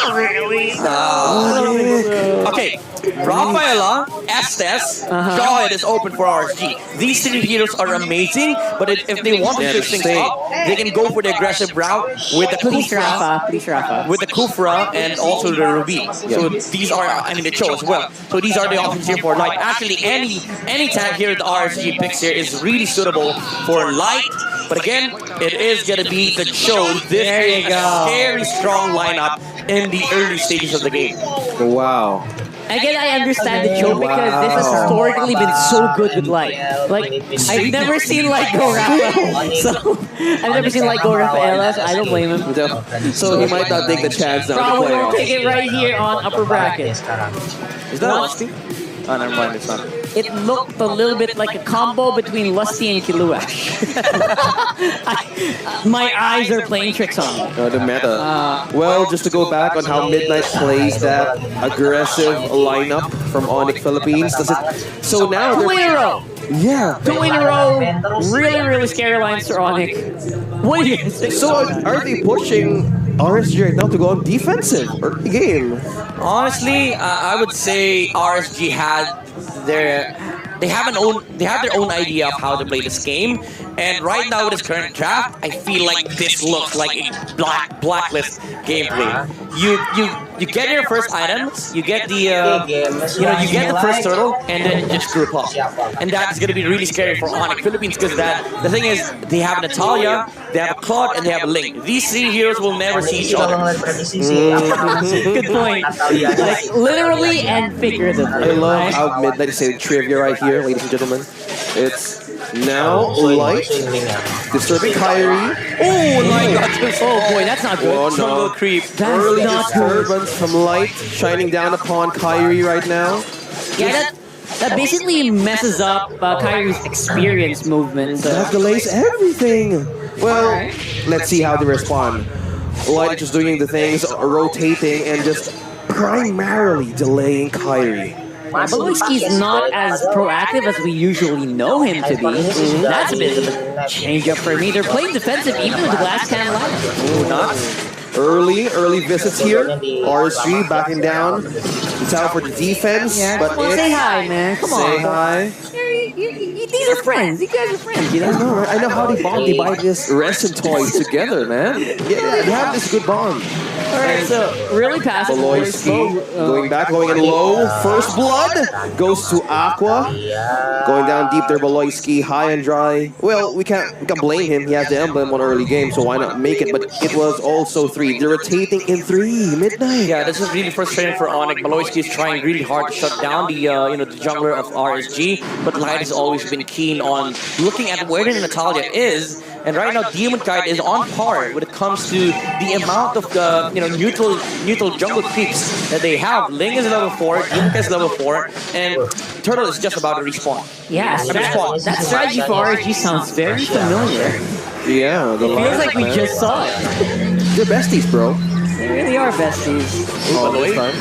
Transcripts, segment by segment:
Not really. Okay, Rafaela, Estes, Jawhead is open for RSG. These three heroes are amazing, but if they want to switch things up, they can go for the aggressive route with the Kufra, with the Kufra and also the Ruby. So these are, I mean, the Cho as well. So these are the options here for Light. Actually, any tag here that RSG picks here is really suitable for Light. But again, it is going to be the Cho. This is a very strong lineup in the early stages of the game. Wow. Again, I understand the Cho because this has historically been so good with Light. Like, I've never seen Light go Rafael. So, I've never seen Light go Rafaela, so I don't blame him. So he might not take the chance now to Probably play will off. take it right here on upper bracket. Is that Lusty? Oh, never mind, it's not. It looked a little bit like a combo between Lusty and Kiluash. My eyes are playing tricks on me. The meta. Well, just to go back on how Midnight plays that aggressive lineup from Onyx Philippines. So now Two in a row. Yeah. 2 in a row. Really, really scary lines for Onyx. What do you think? So are they pushing RSG right now to go on defensive early game? Honestly, I would say RSG had their own idea of how to play this game, and right now with this current draft, I feel like this looks like a blacklist gameplay. You get your first items, you get the you get the first turtle, and then you just group up, and that is going to be really scary for Onyx Philippines because the thing is they have Natalia, they have a Claude, and they have a Link. These three heroes will never see each other. Good point. Like literally and figuratively. I love how Midnight is saying trivia right here, ladies and gentlemen. It's now Light disturbing Kyrie. Oh, Light got this. Oh boy, that's not good. Oh no. Jungle creep. That's Early not good. disturbance from Light shining down upon Kyrie right now. Yeah, that basically messes up Kyrie's experience movement. That delays everything. Well, let's see how they respond. Light is just doing the things, rotating and just primarily delaying Kyrie. Baloyski's not as proactive as we usually know him to be. That's a bit of a change-up for me. They're playing defensive even with the glass can lineup. Oh, nuts. Early visits here. RSG backing down. It's out for the defense. Yeah, but come on, say hi, man. Come say on. hi. These are friends. You guys are friends, you know? I know, right? I know how they bond. They buy this resin toys together, man. Yeah, they have this good bond. Alright, so really passive. Beloyski going back, going in low. First blood goes to Aqua. Going down deep there, Beloyski, high and dry. Well, we can't blame him. He has the emblem on early game, so why not make it? But it was also 3. They're rotating in 3. Midnight. Yeah, this is really frustrating for Onyx. Beloyski is trying really hard to shut down the the jungler of RSG, but Light has always been keen on looking at where the Natalia is. And right now, Demon Kite is on par when it comes to the amount of neutral jungle creeps that they have. Ling is level 4, Demon Kite is level 4, and Turtle is just about to respawn. Yeah, that strategy for RSG sounds very familiar. Yeah, the Feels like we just saw it. They're besties, bro. They really are besties.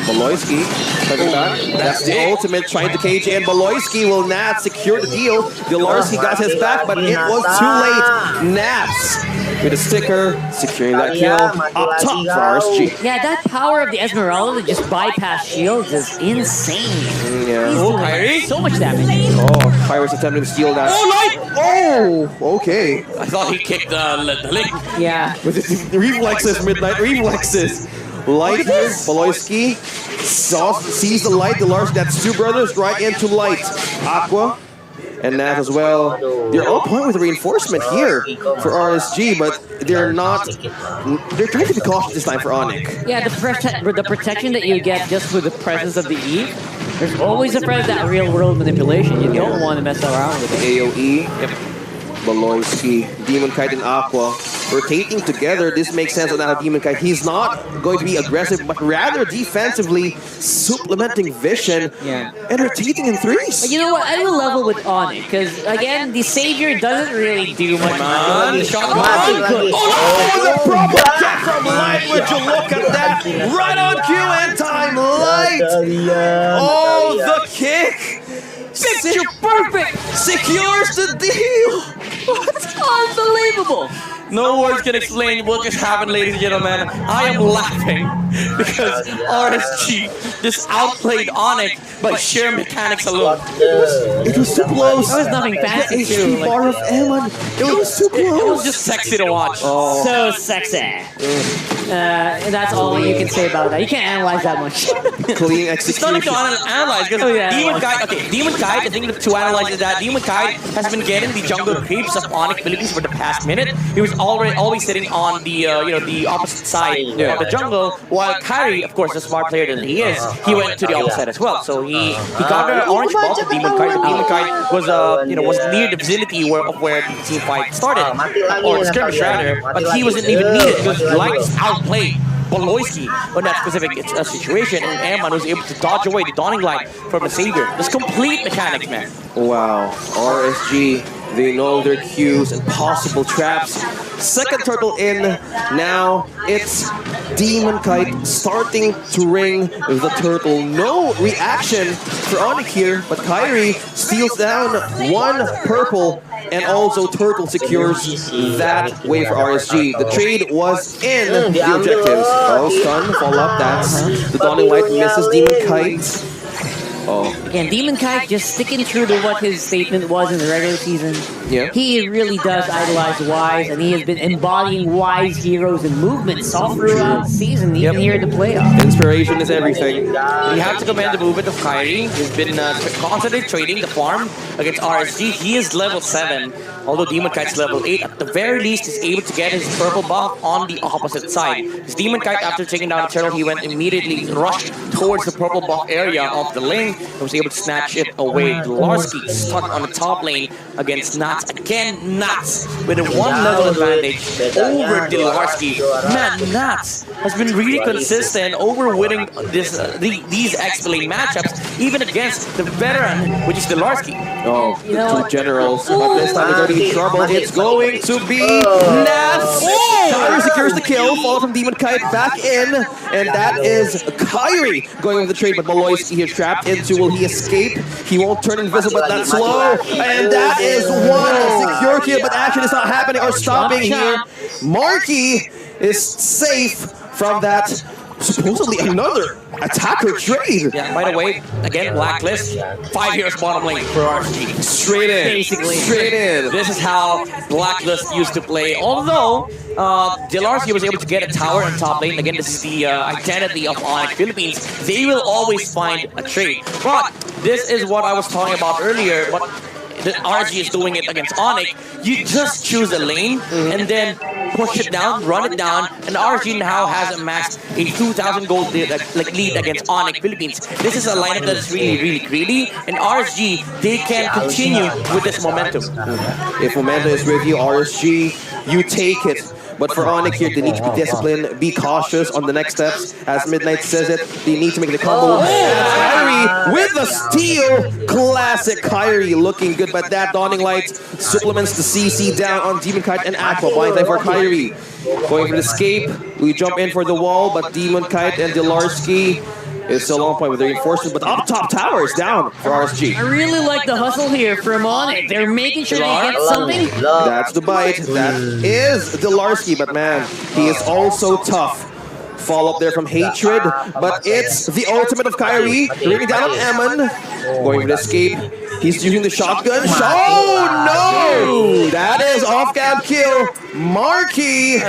Beloyski coming back. That's the ultimate, trying to cage in. Beloyski will not secure the deal. Delarski got his back, but it was too late. Naps with a sticker, securing that kill up top for RSG. Yeah, that power of the Esmeralda to just bypass shields is insane. Yeah. He's doing Kyrie? so much damage. Oh, Pirate's attempting to steal that. Oh, Light! Oh, okay. I thought he kicked the Link. Yeah. With his reflexes, Midnight reflexes. Light here, Beloyski sees the Light, the large, that's 2 brothers right into Light. Aqua and Nat as well. They're on point with the reinforcement here for RSG, but they're not. They're trying to be cautious this time for Onyx. Yeah, the protection that you get just with the presence of the Eve, there's always a threat of that real-world manipulation. You don't want to mess around with it. AoE. Yep. Beloyski, Demon Kite, and Aqua rotating together. This makes sense on how Demon Kite. He's not going to be aggressive, but rather defensively supplementing vision and rotating in 3s. But you know what? I will level with Onyx because again, the Savior doesn't really do much. Oh, the proper attack from Light. Would you look at that? Right on cue and time, Light. Oh, the kick. Picture perfect! Secures the deal. What? Unbelievable! No words can explain what just happened, ladies and gentlemen. I am laughing because RSG just outplayed Onyx by sheer mechanics alone. It was too close. That was nothing fancy too. HP bar of Eman. It was too close. It was just sexy to watch. So sexy. And that's all you can say about that. You can't analyze that much. Clean It's not like execution. to analyze because Demon Kite, the thing to analyze is that Demon Kite has been getting the jungle creeps of Onyx Philippines for the past minute. He was always sitting on the the opposite side of the jungle, while Kyrie, of course, the smart player that he is, he went to the opposite as well. So he got an orange ball to Demon Kite. The Demon Kite was was near the vicinity of where the team fight started, or the skirmish rather, but he wasn't even needed because Lights outplayed Boloyski on that specific situation, and Eman was able to dodge away the Dawning Light from the Savior. This complete mechanics, man. Wow, RSG, they know their cues and possible traps. Second turtle in, now it's Demon Kite starting to ring the turtle. No reaction for Onyx here, but Kyrie steals down one purple, and also turtle secures that wave for RSG. The trade was in the objectives. Oh, stun, follow up, that's the Dawning Light misses Demon Kite. Oh. Again, Demon Kite just sticking true to what his statement was in the regular season. Yeah. He really does idolize Wise, and he has been embodying Wise heroes and movements all throughout the season, even here in the playoffs. Inspiration is everything. You have to commend the movement of Kyrie. He's been constantly trading the farm against RSG. He is level 7, although Demon Kite's level 8. At the very least, he's able to get his purple buff on the opposite side. His Demon Kite, after taking down the turtle, he went immediately rushed towards the purple buff area of the lane and was able to snatch it away. Dlarsky stuck on the top lane against Nats. Again, Nats with a 1 level advantage over Dlarsky. Man, Nats has been really consistent over winning these X lane matchups, even against the veteran, which is Dlarsky. Oh, You know two what? generals. But this time they're going to be in trouble. It's going to be Nats. Kyrie secures the kill. Fall from Demon Kite back in. And that is Kyrie going with the trade. But Maloyski here trapped into. Will he escape? He won't turn invisible, but that's slow. And that is one secure kill. But action is not happening or stopping here. Marky is safe from that. Supposedly another attacker trade. Yeah, by the way, again, Blacklist, 5 years bottom lane for RSG. Straight in. Basically. Straight in. This is how Blacklist used to play. Although, Dlarsky was able to get a tower in top lane. Again, this is the identity of Onyx Philippines. They will always find a trade. But this is what I was talking about earlier. What the RG is doing it against Onyx. You just choose a lane and then push it down, run it down, and RG now has amassed a 2,000 gold lead against Onyx Philippines. This is a lineup that is really, really greedy, and RSG, they can continue with this momentum. If momentum is with you, RSG, you take it. But for Onyx here, they need to be disciplined, be cautious on the next steps. As Midnight says it, they need to make the combo. Kyrie with the steal. Classic Kyrie looking good, but that Dawning Light supplements the CC down on Demon Kite and Aqua. Blind time for Kyrie. Going for the escape. We jump in for the wall, but Demon Kite and Dlarsky is still on point with the reinforcement, but up top tower is down for RSG. I really like the hustle here from Onyx. They're making sure they get something. That's the bite. That is Dlarsky, but man, he is also tough. Follow up there from Hatred, but it's the ultimate of Kyrie. Bringing down on Eman. Going for the escape. He's using the shotgun. Oh no! That is off-cam kill. Marky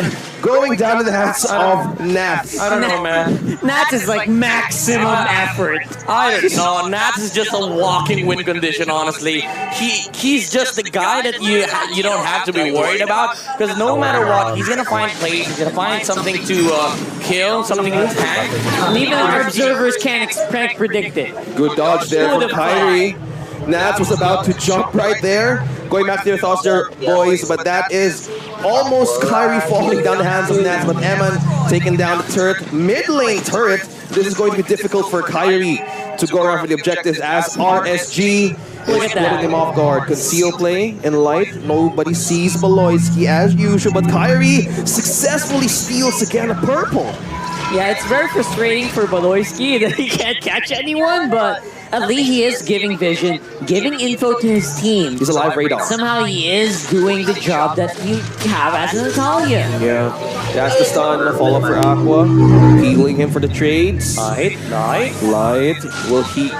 going down to the hands of Nats. I don't know, man. Nats is like maximum effort. I don't know. Nats is just a walking win condition, honestly. He's just the guy that you don't have to be worried about, because no matter what, he's gonna find plays. He's gonna find something to kill, something to tank. And even our observers can't predict it. Good dodge there from Kyrie. Nats was about to jump right there. Going back to their thoughts there, boys, but that is almost Kyrie falling down the hands of Nats, but Eman taking down the turret. Mid lane turret. This is going to be difficult for Kyrie to go around for the objectives as RSG is putting him off guard. Conceal play in light. Nobody sees Boloyski as usual, but Kyrie successfully steals again a purple. Yeah, it's very frustrating for Baloyski that he can't catch anyone, but at least he is giving vision, giving info to his team. He's a live radar. Somehow he is doing the job that you have as an Italian. Yeah. That's the stun. Follow up for Aqua. Healing him for the trades. Light. Light. Will he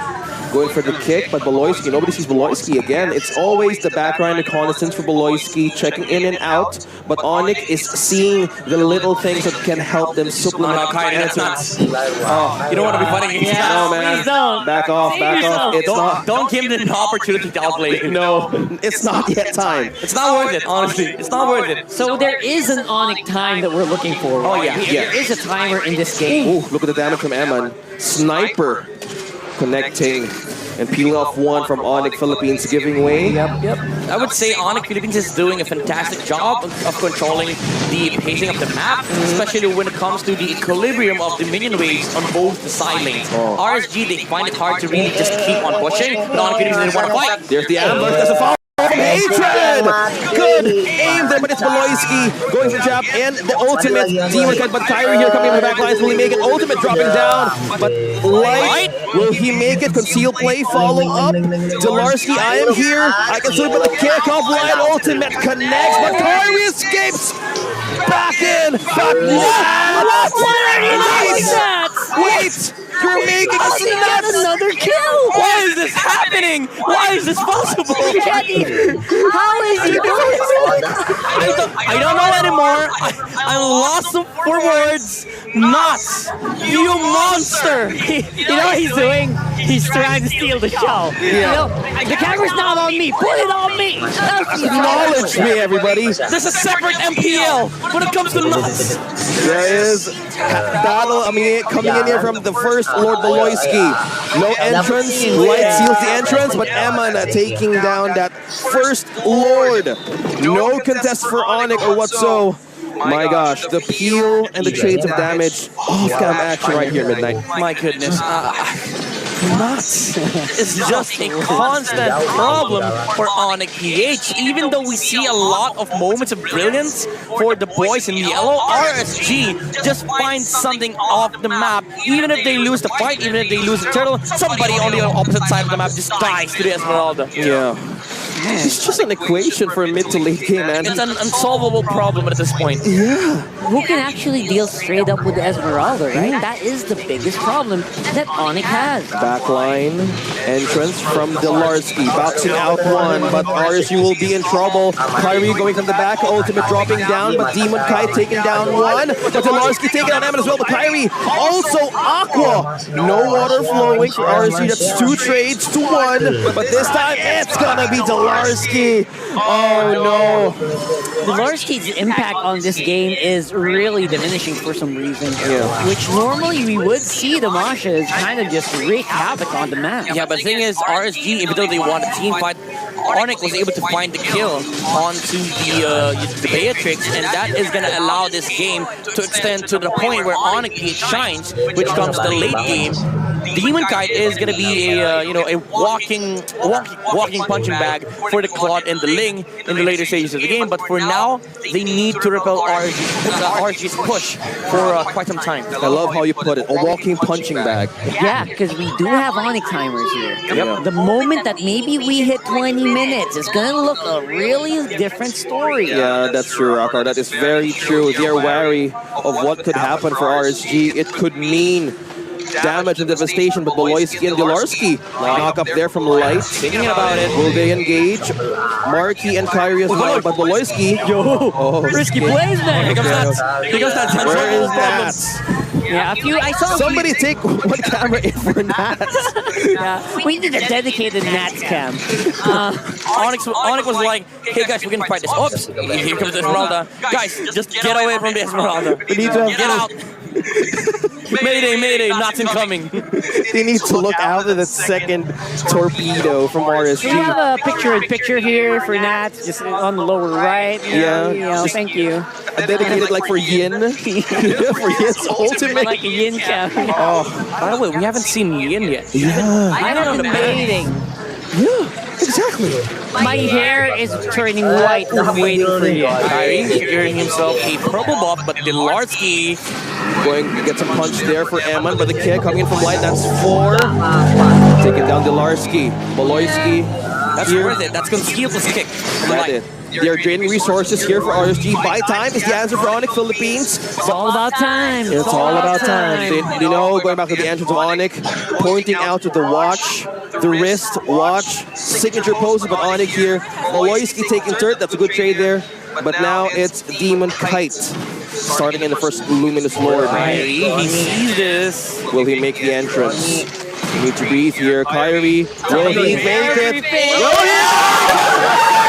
going for the kick? But Baloyski, nobody sees Baloyski again. It's always the background reconnaissance for Baloyski, checking in and out. But Onyx is seeing the little things that can help them supplement. No, Kyrie, that's nuts. Oh, you don't want to be fighting against that. No, man. Please don't. Back off, back off. It's not. Don't give them the opportunity to outplay. No, it's not yet time. It's not worth it, honestly. It's not worth it. So there is an Onyx time that we're looking for. Oh, yeah. There is a timer in this game. Ooh, look at the damage from Eman. Sniper connecting and peeling off one from Onyx Philippines, giving way. Yep. I would say Onyx Philippines is doing a fantastic job of controlling the pacing of the map, especially when it comes to the equilibrium of the minion waves on both the side lanes. RSG, they find it hard to really just keep on pushing, but Onyx Philippines didn't want to fight. There's the ambush. There's a follow. Hatred! Good aim there, but it's Baloyski going for jab and the ultimate demon cut. But Kyrie here coming in the back lines. Will he make it? Ultimate dropping down. But Light, will he make it? Conceal play, follow up. Delarski, I am here. I can slip with a kick off. Light ultimate connects, but Kyrie escapes. Back in. Back What are you doing that? Wait! You're making us He got nuts! another kill. Why is this happening? Why is this possible? How is he doing it? I don't know anymore. I lost some for words. Nuts! You monster! You know what he's doing? He's trying to steal the show. You know, the camera's not on me. Put it on me. Acknowledge me, everybody. There's a separate MPL when it comes to nuts. There is battle, coming in here from the first Lord Baloyski. No entrance, Light seals the entrance, but Eman taking down that first Lord. No contest for Onyx or what so. My gosh, the peel and the trades of damage. Off-cam action right here, Midnight. My goodness. Nuts. It's just a constant problem for Onyx PH. Even though we see a lot of moments of brilliance for the boys in yellow, RSG just finds something off the map. Even if they lose the fight, even if they lose the turtle, somebody on the opposite side of the map just dies to the Esmeralda. Yeah. It's just an equation for a mid to late game, man. It's an unsolvable problem at this point. Yeah. Who can actually deal straight up with the Esmeralda, right? That is the biggest problem that Onyx has. Backline entrance from Delarski, bouncing out one, but RSU will be in trouble. Kyrie going from the back, ultimate dropping down, but Demon Kai taking down one, but Delarski taking on Eman as well, but Kyrie also Aqua. No water flowing for RSU, that's 2 trades to 1, but this time it's gonna be Delarski. Oh no. Delarski's impact on this game is really diminishing for some reason. Which normally we would see the Mashas kind of just wreak havoc on the map. Yeah, but the thing is, RSG, even though they won a team fight, Onyx was able to find the kill onto the Beatrix, and that is going to allow this game to extend to the point where Onyx shines, which comes the late game. Demon Kite is going to be a walking punching bag for the Claude and the Ling in the later stages of the game. But for now, they need to repel RSG's push for quite some time. I love how you put it, a walking punching bag. Yeah, because we do have Onyx timers here. Yep. The moment that maybe we hit 20 minutes, it's going to look a really different story. Yeah, that's true, Rocker. That is very true. They're wary of what could happen for RSG. It could mean damage and devastation, but Baloyski and Delarski knock up there from Light. Thinking about it. Will they engage? Marky and Kyrie as well, but Baloyski. Risky plays there. Here comes that. Here comes that. Where is that? Yeah, I saw Somebody take one camera in for Nats. Yeah, we need a dedicated Nats cam. Onyx was like, hey guys, we're gonna fight this. Oops, here comes the Esmeralda. Guys, just get away from the Esmeralda. We need to Get out. Mayday, mayday, not incoming. They need to look out of that second torpedo from RSG. We have a picture-in-picture here for Nats, just on the lower right. Thank you. Dedicated like for Yin. For Yin's ultimate. Like a Yin cam. Oh, by the way, we haven't seen Yin yet. yeah. I don't know, debating. Yeah, exactly. My hair is turning white. I'm waiting for you. Kyrie securing himself a purple buff, but Delarski Going to get some punch there for Eman, but the kick coming in from light. That's 4. Taking down Dilarski. Baloyski. That's worth it. That's Conceal's kick. They are draining resources here for RSG. Buy time is the answer for Onyx Philippines. It's all about time. It's all about time. They know, going back to the entrance of Onyx, pointing out to the watch, the wrist, watch, signature poses, but Onyx here. Maloyski taking third. That's a good trade there. But now it's Demon Kite. Starting in the first Luminous Lord. He sees this. Will he make the entrance? You need to breathe here. Kyrie, will he make it? Oh, yeah!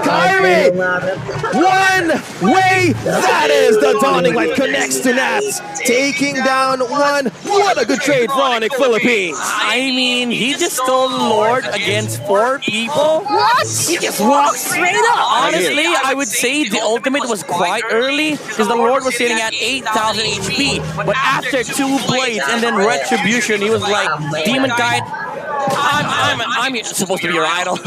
Kyrie! One way! That is the Dawning Light connects to Nats. Taking down one. What a good trade for Onyx Philippines. I mean, he just stole the Lord against 4 people. What? He just walked straight up. Honestly, I would say the ultimate was quite early because the Lord was sitting at 8,000 HP. But after 2 blades and then Retribution, he was like, Demon Kite, I'm supposed to be your idol.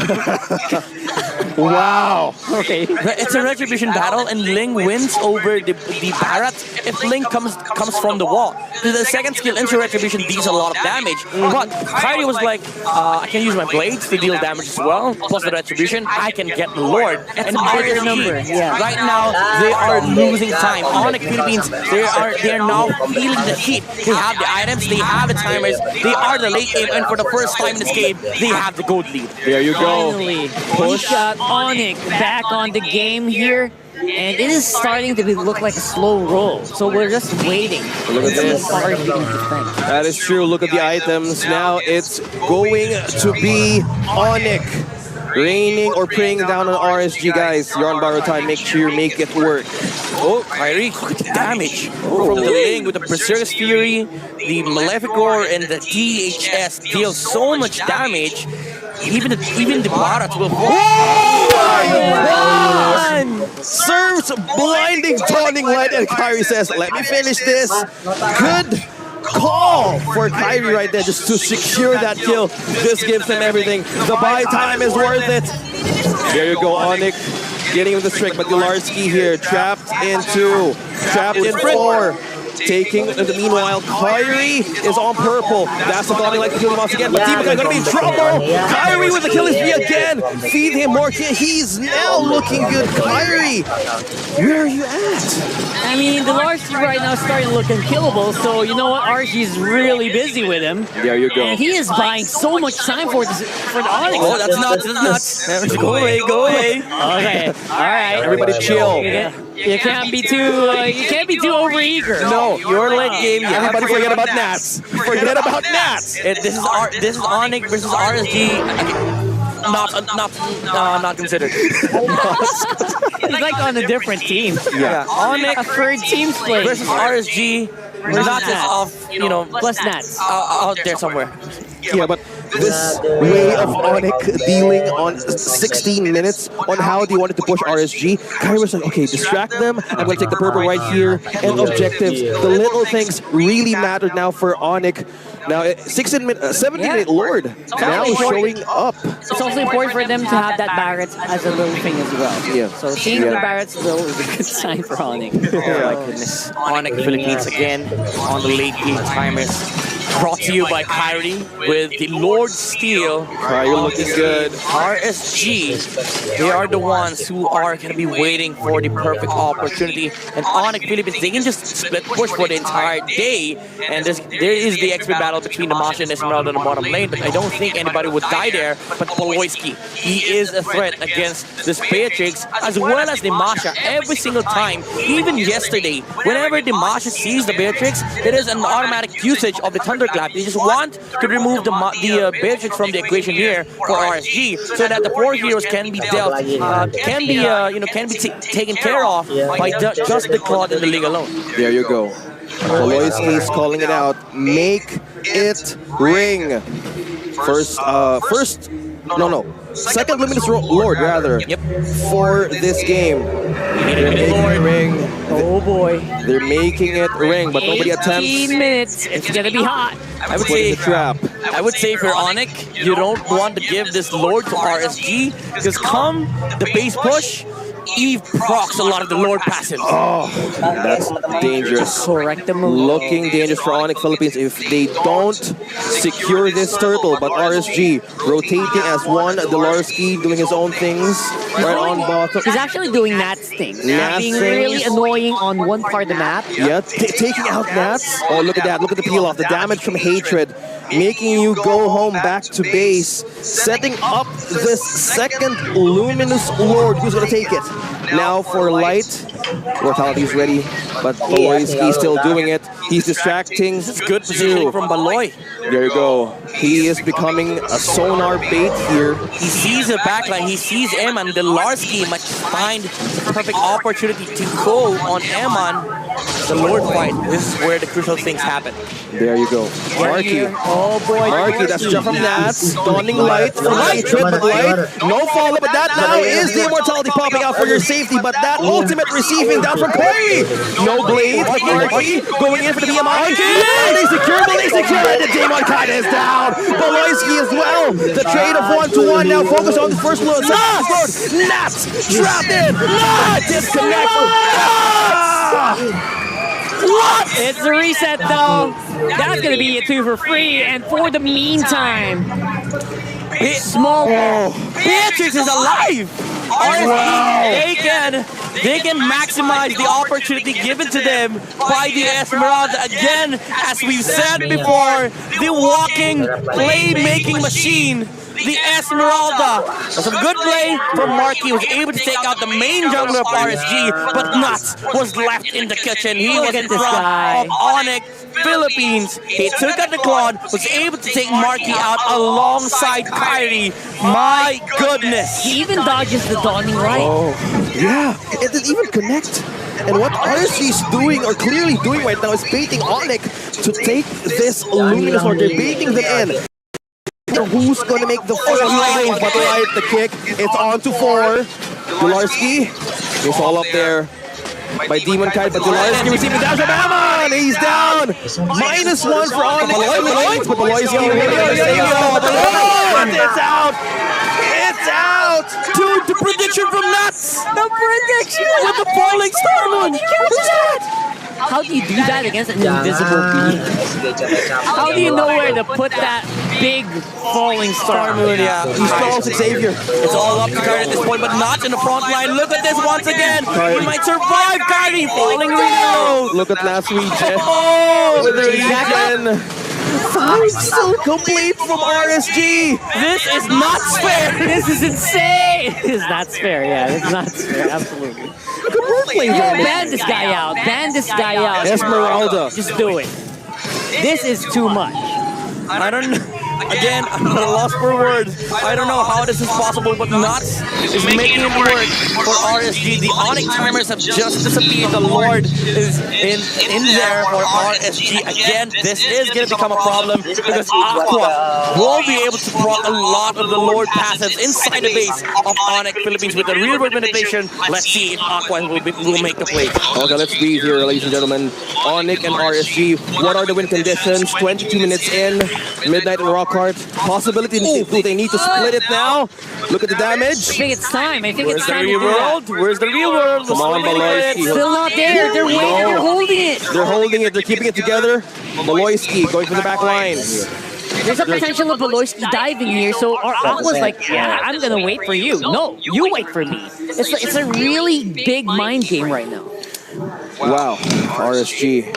Wow. Okay. It's a Retribution battle and Ling wins over the Barret if Ling comes from the wall. The second skill into Retribution deals a lot of damage. But Kyrie was like, I can use my blades to deal damage as well. Plus the Retribution, I can get the Lord. And bigger number. Yeah. Right now, they are losing time. Onyx Philippines, they are now feeling the heat. They have the items, they have the timers, they are the late game, and for the first time in this game, they have the gold lead. There you go. Finally, push got Onyx back on the game here. And it is starting to look like a slow roll. So we're just waiting. Look at this. That is true. Look at the items. Now it's going to be Onyx. Raining or praying down on RSG, guys. You're on borrowed time. Make sure you make it work. Oh, Kyrie, look at the damage from the Ling with the Berserker's Fury, the Maleficor, and the THS deal so much damage. Even the Barat will fall. Oh, serves blinding Dawning Light, and Kyrie says, let me finish this. Good call for Kyrie right there, just to secure that kill. This gives him everything. The buy time is worth it. There you go, Onyx. Getting with the trick, but Dilarski here, trapped in 2, trapped in 4. Taking the meanwhile, Kyrie is on purple. That's the Dawning Light to kill him off again. But Demon Kite gonna be in trouble. Kyrie with the kill is again. Feed him more kill. He's now looking good. Kyrie, where are you at? I mean, the Larcy right now is starting to look unkillable, so you know what? Archie's really busy with him. There you go. And he is buying so much time for the Onyx. Oh, that's nuts. Go away. Okay, alright. Everybody chill. You can't be too overeager. No, your late game. Everybody forget about Nats. Forget about Nats. This is Onyx versus RSG. Not considered. He's like on a different team. Yeah. Onyx A third team's play. versus RSG. Nats is off, plus Nats. out there somewhere. Yeah, but this way of Onyx dealing on 16 minutes on how they wanted to push RSG, Kyrie was like, okay, distract them. I'm going to take the purple right here. And objectives. The little things really mattered now for Onyx. Now, 7-minute Lord now showing up. It's also important for them to have that Barret as a little thing as well. Yeah. So seeing the Barret's little is a good sign for Onyx. Oh my goodness. Onyx Philippines again on the late game timers. Brought to you by Kyrie with the Lord Steel. Kyrie looking good. RSG, they are the ones who are going to be waiting for the perfect opportunity. And Onyx Philippines, they can just split push for the entire day. And there is the XP battle between the Masha and Esmeralda on the bottom lane, but I don't think anybody would die there. But Poloyski, he is a threat against this Beatrix as well as the Masha every single time. Even yesterday, whenever the Masha sees the Beatrix, there is an automatic usage of the Thunderclap. They just want to remove the Beatrix from the equation here for RSG, so that the 4 heroes can be dealt, can be taken care of by just the Claude and the Ling alone. There you go. Poloyski is calling it out. Make it ring. Second Luminous Lord, rather. Yep. For this game. They're making it ring. Oh boy. They're making it ring, but nobody 18 attempts. minutes. It's gonna be hot. I would Put in say the trap. I would say for Onyx, you don't want to give this Lord to RSG because come the base push, Eve procs a lot of the Lord passives. Oh, that's dangerous. Correct the move. Looking dangerous for Onyx Philippines if they don't secure this turtle. But RSG rotating as one. Delarski doing his own things right on bottom. He's actually doing Nat's thing. Nat's Being things. really annoying on one part of the map. Yeah, taking out Nats. Oh, look at that. Look at the peel off. The damage from Hatred. Making you go home back to base. Setting up this second Luminous Lord. Who's going to take it? Now for Light. Mortality's ready. But Baloyski's still doing it. He's distracting. This is good positioning from Baloy. There you go. He is becoming a sonar bait here. He sees the backline, he sees Eman. Delarski might find the perfect opportunity to go on Eman. The Lord fight. This is where the crucial things happen. There you go. Marky. Oh boy. Marky, that's jump from Nats. Dawning Light from Hatred, but Light. No follow, but that now is the immortality popping out for your safety. But that ultimate receiving down from Corey. No blade, but Marky going in for the BMI. They secure it. The Demon Kite is down. Baloyski as well. The trade of 1-to-1 now focus on the first load. Nats trapped in. Nats disconnect. What? It's a reset though. That's gonna be a 2 for free. And for the meantime, small. Beatrix is alive. They can maximize the opportunity given to them by the Esmeralda. Again, as we've said before, the walking playmaking machine. The Esmeralda. That's a good play from Marky. Was able to take out the main jungler of RSG, but Nuts was left in the kitchen. He was in front of Onyx Philippines. He took out the Claude, was able to take Marky out alongside Kyrie. My goodness. He even dodges the Dawning Light. Oh, yeah. It didn't even connect. And what RSG is doing, or clearly doing right now, is baiting Onyx to take this Luminous Lord. They're baiting them in. Who's going to make the first move? But Light, the kick. It's on to 4. Delarski is all up there by Demon Kite, but Delarski receiving the dash of Amon. He's down. -1 for Onyx. But Delarski it's out. It's out. Dude, the prediction from Nuts. The prediction With the falling star moon. Who's that? How do you do that against an invisible being? How do you know where to put that big falling star moon? Yeah, He's also Xavier. it's all up to Kyrie at this point, but not in the front line. Look at this once again. He might survive. Kyrie falling really low. Look at last regen. Oh, With the regen. 5 still complete from RSG. this is not fair. This is insane! It's not fair, yeah. It's not fair, absolutely. Good roleplay Yo, there. ban this guy out. Ban this guy out. Esmeralda. Just do it. This is too much. I don't know. Again, I'm at a loss for words. I don't know how this is possible, but Nuts is making it work for RSG. The Onyx timers have just disappeared. The Lord is in there for RSG. Again, this is going to become a problem because Aqua will be able to proc a lot of the Lord passives inside the base of Onyx Philippines with the real world manipulation. Let's see if Aqua will make the play. Okay, let's breathe here, ladies and gentlemen. Onyx and RSG. What are the win conditions? 22 minutes in. Midnight and Rockhart. Possibility. Do they need to split it now? Look at the damage. I think it's time. I think Where's it's the time to real do that. world? Where's the real world? Come on, Baloyski. Still not there. They're waiting. They're holding it. They're holding it. They're keeping it together. Baloyski going for the back lines. There's a potential of Baloyski diving here, so our Aqua's like, yeah, I'm gonna wait for you. No, you wait for me. It's a really big mind game right now. Wow, RSG.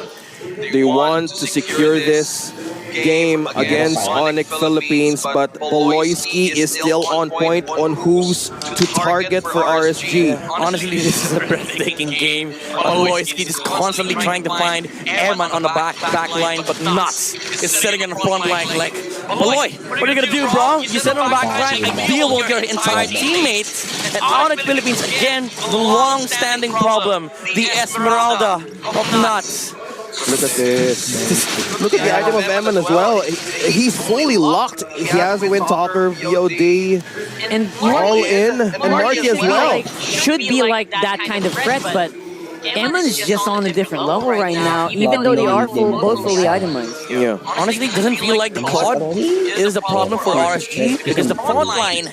They want to secure this game against Onyx Philippines, but Baloyski is still on point on who's to target for RSG. Honestly, this is a breathtaking game. Baloyski just constantly trying to find Eman on the back line, but Nuts is sitting in the front line like, Baloy, what are you gonna do, bro? You sit on the back line, I deal with your entire teammates. And Onyx Philippines, again, the long-standing problem, the Esmeralda of Nuts. Look at this. Look at the item of Eman as well. He's fully locked. He has a Wind Talker, VOD, And all in, and Marky as well. should be like that kind of threat, but Emma's just on a different level right now, even though they are both fully itemized. Yeah. Honestly, it doesn't feel like the Claude is the problem for RSG because the front line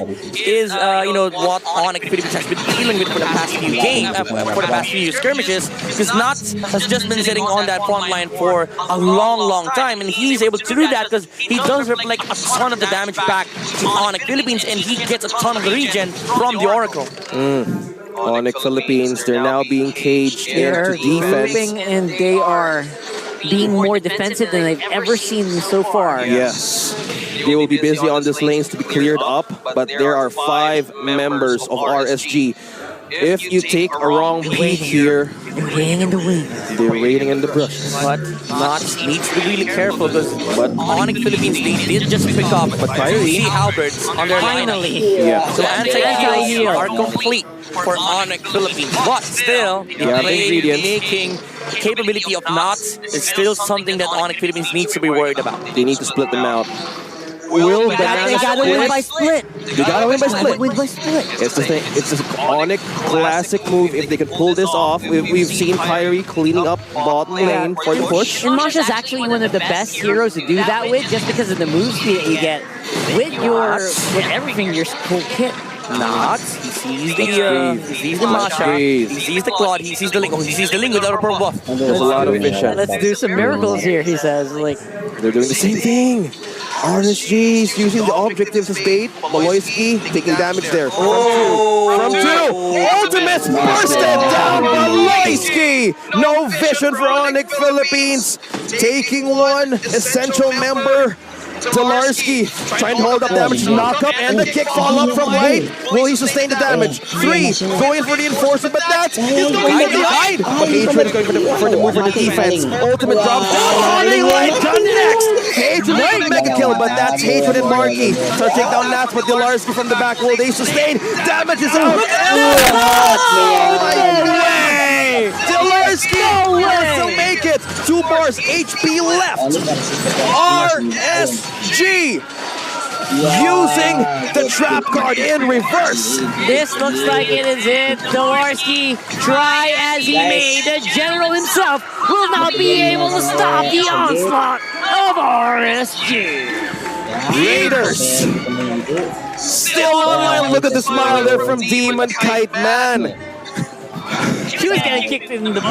is, what Onyx Philippines has been dealing with for the past few games, for the past few skirmishes. Because Nuts has just been sitting on that front line for a long time, and he's able to do that because he does reflect a ton of the damage back to Onyx Philippines, and he gets a ton of the regen from the Oracle. Onyx Philippines, they're now being caged They're into defense. grouping and they are being more defensive than I've ever seen so far. Yes. They will be busy on these lanes to be cleared up, but there are 5 members of RSG. If you take a wrong peek here, They're waiting in the wing. they're waiting in the brush. But Nuts needs to be really careful because Onyx Philippines, they did just pick up Kyrie halberds on their line. Finally. Yeah. So anti-heals are complete for Onyx Philippines. But still, the Yeah, the ingredients. making capability of Nuts is still something that Onyx Philippines needs to be worried about. They need to split them out. Will They Banana gotta win by split? split. They gotta win by split. Win by split. It's the thing. It's an Onyx classic move. If they can pull this off, we've seen Kyrie cleaning up bottom lane for the push. And Masha's actually one of the best heroes to do that with, just because of the moves that you get with everything your full kit. Nuts, he sees the Masha, he sees the Claude, he sees the Link, he sees the Link without a pro buff. There's a lot of vision. Let's do some miracles here, he says. Like, They're doing the same thing. RSG is using the objectives as bait. Maloyski taking damage there. From 2. Ultimates bursted down. Maloyski. No vision for Onyx Philippines. Taking one essential member. Talarski trying to hold up damage, knock up, and the kick fall up from right. Will he sustain the damage? 3, going for the enforcer, but that's is going to behind. But Hatred is going for the move for the defense. Ultimate drops down, Honey Light connects. Hatred with a mega kill, but that's Hatred and Marky. Try to take down Nats, but Talarski from the back, will they sustain? Damage is out. Oh my way! Talarski will make it. 2 bars HP left. RSG using the trap card in reverse. this looks like it is it. Dolarski, try as he may, the general himself will not be able to stop the onslaught of RSG. Raiders still online. Look at the smile there from Demon Kite Man. She was getting kicked in the